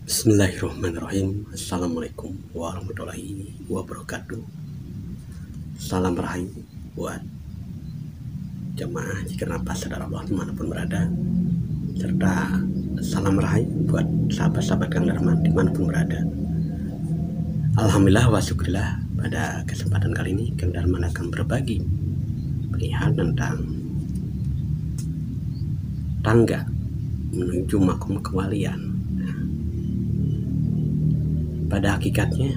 Bismillahirrahmanirrahim. Assalamualaikum warahmatullahi wabarakatuh. Salam rahayu buat jemaah Zikir Nafas Sadar Allah dimanapun berada, serta salam rahayu buat sahabat-sahabat Kang Darman dimanapun berada. Alhamdulillah wa syukurillah, pada kesempatan kali ini Kang Darman akan berbagi perihal tentang tangga menuju makom kewalian. Pada hakikatnya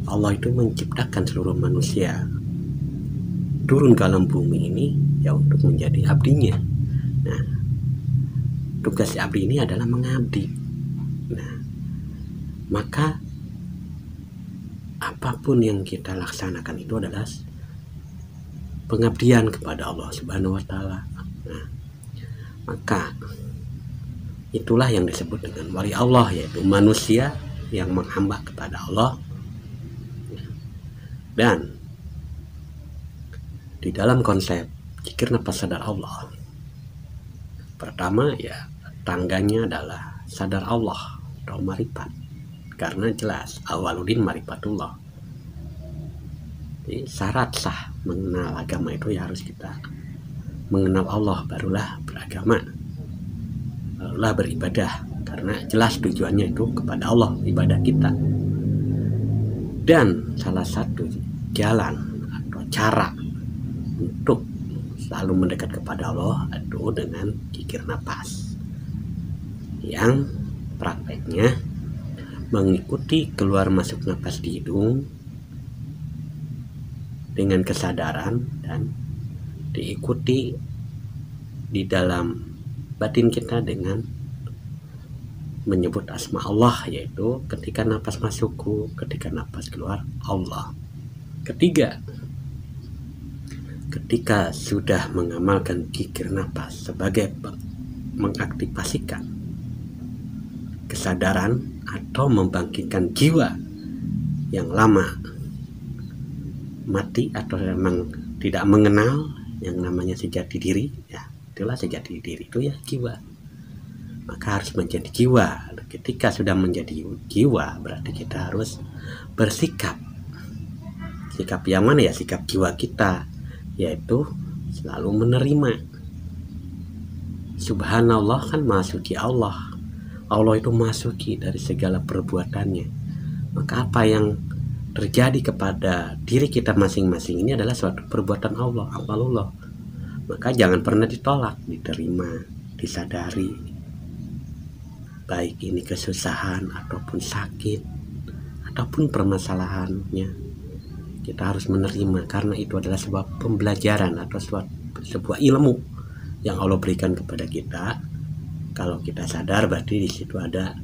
Allah itu menciptakan seluruh manusia turun ke alam bumi ini ya untuk menjadi abdinya. Nah, tugas abdi ini adalah mengabdi. Nah, maka apapun yang kita laksanakan itu adalah pengabdian kepada Allah Subhanahu wa taala. Nah, maka itulah yang disebut dengan wali Allah, yaitu manusia yang menghamba kepada Allah. Dan di dalam konsep Zikir Nafas Sadar Allah, pertama ya tangganya adalah sadar Allah atau marifat, karena jelas awaludin marifatullah. Jadi syarat sah mengenal agama itu ya harus kita mengenal Allah, barulah beragama, barulah beribadah, karena jelas tujuannya itu kepada Allah, ibadah kita. Dan salah satu jalan atau cara untuk selalu mendekat kepada Allah itu dengan zikir nafas, yang prakteknya mengikuti keluar masuk nafas di hidung dengan kesadaran dan diikuti di dalam batin kita dengan menyebut asma Allah, yaitu ketika nafas masukku, ketika nafas keluar Allah. Ketiga, ketika sudah mengamalkan zikir nafas sebagai mengaktifasikan kesadaran atau membangkitkan jiwa yang lama mati atau memang tidak mengenal yang namanya sejati diri, ya itulah sejati diri itu ya jiwa. Maka harus menjadi jiwa. Ketika sudah menjadi jiwa, berarti kita harus bersikap. Sikap yang mana ya? Sikap jiwa kita, yaitu selalu menerima. Subhanallah, kan maha suci Allah. Allah itu maha suci dari segala perbuatannya. Maka apa yang terjadi kepada diri kita masing-masing ini adalah suatu perbuatan Allah, afalullah. Maka jangan pernah ditolak, diterima, disadari. Baik ini kesusahan ataupun sakit ataupun permasalahannya, kita harus menerima, karena itu adalah sebuah pembelajaran atau sebuah ilmu yang Allah berikan kepada kita. Kalau kita sadar, berarti di situ ada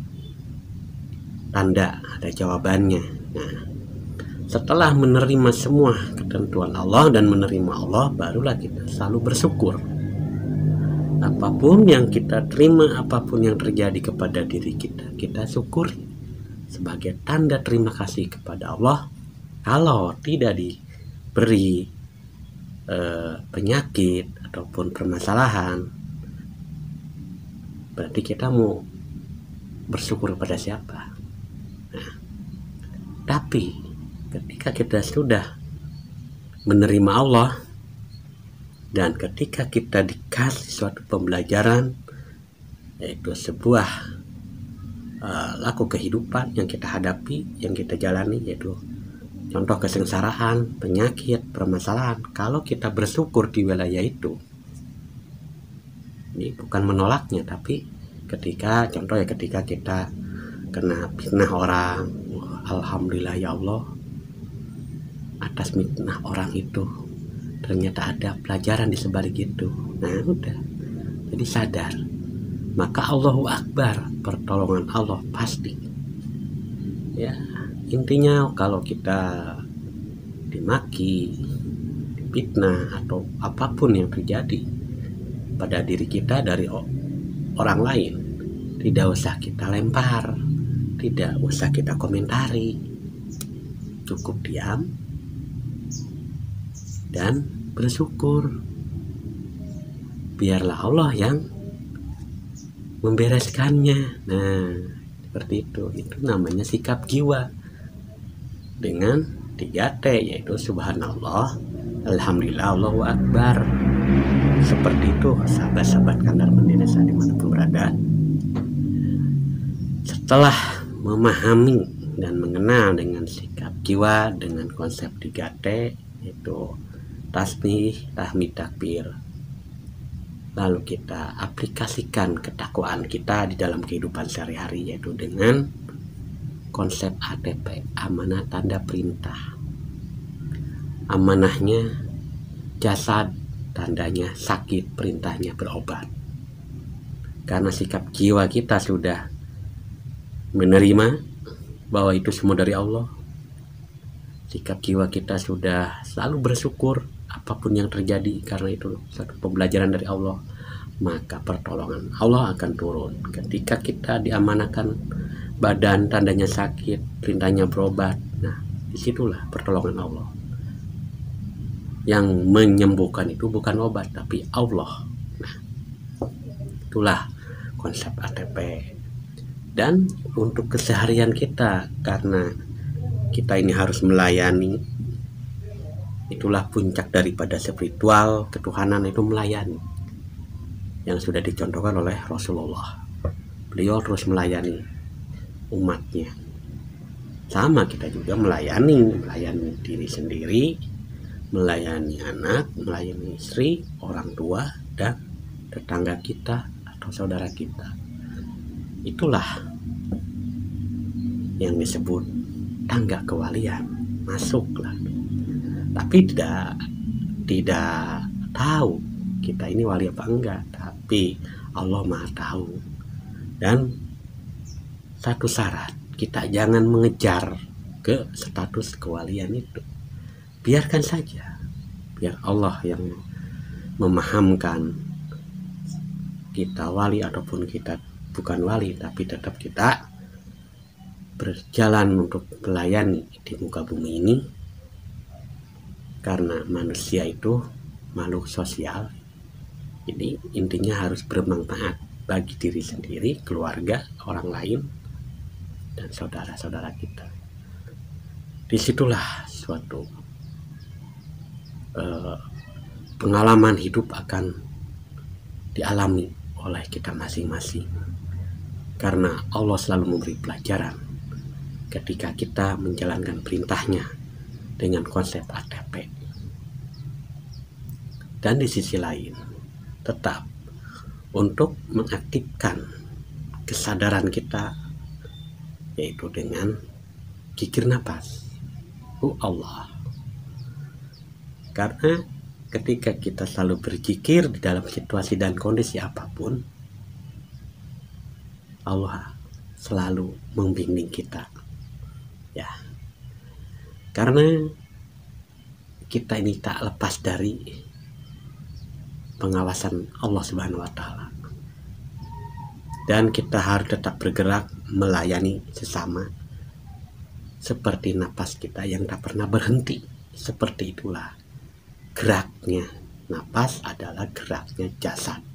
tanda, ada jawabannya. Nah, setelah menerima semua ketentuan Allah dan menerima Allah, barulah kita selalu bersyukur. Apapun yang kita terima, apapun yang terjadi kepada diri kita, kita syukuri sebagai tanda terima kasih kepada Allah. Kalau tidak diberi penyakit ataupun permasalahan, berarti kita mau bersyukur pada siapa? Nah, tapi ketika kita sudah menerima Allah, dan ketika kita dikasih suatu pembelajaran, yaitu sebuah laku kehidupan yang kita hadapi, yang kita jalani, yaitu contoh kesengsaraan, penyakit, permasalahan. Kalau kita bersyukur di wilayah itu, ini bukan menolaknya, tapi ketika contoh ya, ketika kita kena fitnah orang, alhamdulillah ya Allah, atas fitnah orang itu ternyata ada pelajaran di sebalik itu. Nah udah, jadi sadar, maka Allahu Akbar, pertolongan Allah pasti. Ya intinya kalau kita dimaki, difitnah atau apapun yang terjadi pada diri kita dari orang lain, tidak usah kita lempar, tidak usah kita komentari, cukup diam dan bersyukur. Biarlah Allah yang membereskannya. Nah, seperti itu namanya sikap jiwa dengan 3T, yaitu subhanallah, alhamdulillah, Allahu akbar. Seperti itu sahabat-sahabat Kandar Mendenesa dimanapun berada. Setelah memahami dan mengenal dengan sikap jiwa dengan konsep 3T, yaitu tasbih, tahmid, takbir, lalu kita aplikasikan ketakwaan kita di dalam kehidupan sehari-hari, yaitu dengan konsep ATP, amanah tanda perintah. Amanahnya jasad, tandanya sakit, perintahnya berobat. Karena sikap jiwa kita sudah menerima bahwa itu semua dari Allah, sikap jiwa kita sudah selalu bersyukur apapun yang terjadi, karena itu satu pembelajaran dari Allah, maka pertolongan Allah akan turun. Ketika kita diamanahkan badan, tandanya sakit, perintahnya berobat, nah disitulah pertolongan Allah. Yang menyembuhkan itu bukan obat, tapi Allah. Nah, itulah konsep ATP. Dan untuk keseharian kita, karena kita ini harus melayani, itulah puncak daripada spiritual ketuhanan, itu melayani, yang sudah dicontohkan oleh Rasulullah. Beliau terus melayani umatnya. Sama kita juga melayani diri sendiri, melayani anak, melayani istri, orang tua, dan tetangga kita atau saudara kita. Itulah yang disebut tangga kewalian. Masuklah, tapi tidak tahu kita ini wali apa enggak, tapi Allah Maha tahu. Dan satu syarat, kita jangan mengejar ke status kewalian itu. Biarkan saja, biar Allah yang memahamkan kita wali ataupun kita bukan wali, tapi tetap kita berjalan untuk melayani di muka bumi ini. Karena manusia itu makhluk sosial, jadi intinya harus bermanfaat bagi diri sendiri, keluarga, orang lain, dan saudara-saudara kita. Disitulah suatu pengalaman hidup akan dialami oleh kita masing-masing, karena Allah selalu memberi pelajaran ketika kita menjalankan perintahnya dengan konsep ATP. Dan di sisi lain tetap untuk mengaktifkan kesadaran kita, yaitu dengan zikir nafas, Allah. Karena ketika kita selalu berzikir di dalam situasi dan kondisi apapun, Allah selalu membimbing kita. Ya. Karena kita ini tak lepas dari pengawasan Allah Subhanahu wa taala. Dan kita harus tetap bergerak melayani sesama, seperti napas kita yang tak pernah berhenti. Seperti itulah geraknya napas adalah geraknya jasad.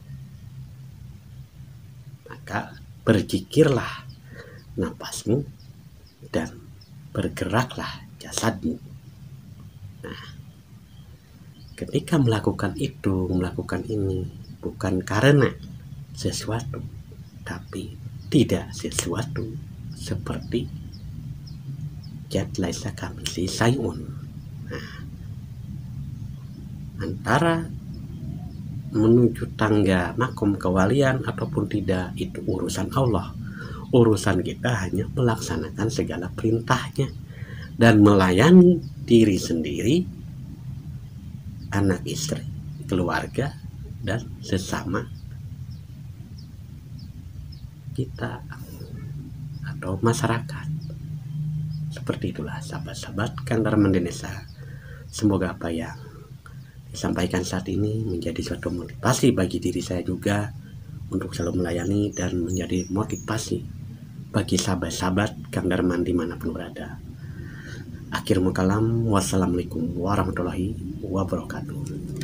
Maka berzikirlah napasmu dan bergeraklah jasadmu. Nah, ketika melakukan itu, melakukan ini bukan karena sesuatu, tapi tidak sesuatu, seperti jad laisa kamitslihi syai'un. Nah, antara menuju tangga makom kewalian ataupun tidak, itu urusan Allah. Urusan kita hanya melaksanakan segala perintahnya dan melayani diri sendiri, anak istri, keluarga, dan sesama kita atau masyarakat. Seperti itulah sahabat-sahabat Kandar Mendenesa. Semoga apa yang disampaikan saat ini menjadi suatu motivasi bagi diri saya juga untuk selalu melayani, dan menjadi motivasi bagi sahabat-sahabat Kang Darman dimanapun berada. Akhirul kalam, wassalamualaikum warahmatullahi wabarakatuh.